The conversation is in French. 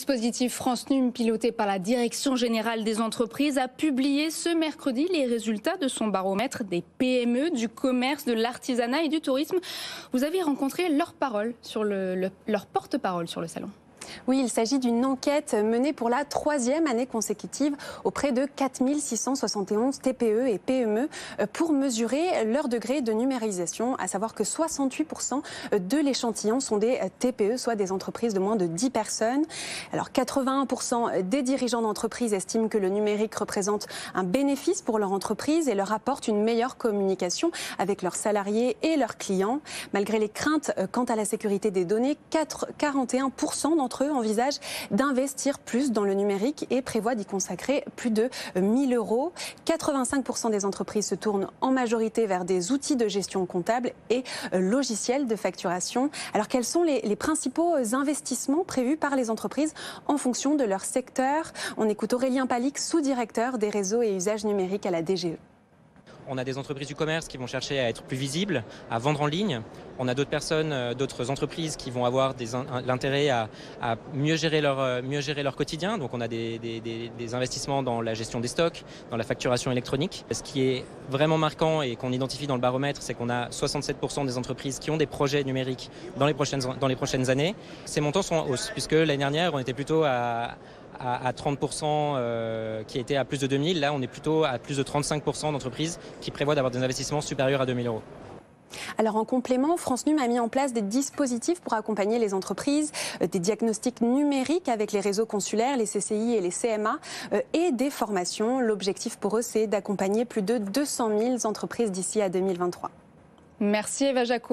Le dispositif France Num, piloté par la Direction générale des entreprises, a publié ce mercredi les résultats de son baromètre des PME, du commerce, de l'artisanat et du tourisme. Vous avez rencontré leur porte-parole sur le salon. Oui, il s'agit d'une enquête menée pour la 3e année consécutive auprès de 4 671 TPE et PME pour mesurer leur degré de numérisation, à savoir que 68% de l'échantillon sont des TPE, soit des entreprises de moins de 10 personnes. Alors 81% des dirigeants d'entreprise estiment que le numérique représente un bénéfice pour leur entreprise et leur apporte une meilleure communication avec leurs salariés et leurs clients. Malgré les craintes quant à la sécurité des données, 41% d'entre eux envisagent d'investir plus dans le numérique et prévoient d'y consacrer plus de 1 000 euros. 85% des entreprises se tournent en majorité vers des outils de gestion comptable et logiciels de facturation. Alors quels sont les principaux investissements prévus par les entreprises en fonction de leur secteur? On écoute Aurélien Palic, sous-directeur des réseaux et usages numériques à la DGE. On a des entreprises du commerce qui vont chercher à être plus visibles, à vendre en ligne. On a d'autres personnes, d'autres entreprises qui vont avoir l'intérêt à mieux gérer leur quotidien. Donc on a des investissements dans la gestion des stocks, dans la facturation électronique. Ce qui est vraiment marquant et qu'on identifie dans le baromètre, c'est qu'on a 67% des entreprises qui ont des projets numériques dans les prochaines années. Ces montants sont en hausse, puisque l'année dernière, on était plutôt à 30% qui étaient à plus de 2 000. Là, on est plutôt à plus de 35% d'entreprises qui prévoient d'avoir des investissements supérieurs à 2 000 euros. Alors en complément, France Num a mis en place des dispositifs pour accompagner les entreprises, des diagnostics numériques avec les réseaux consulaires, les CCI et les CMA et des formations. L'objectif pour eux, c'est d'accompagner plus de 200 000 entreprises d'ici à 2023. Merci Eva Jaco.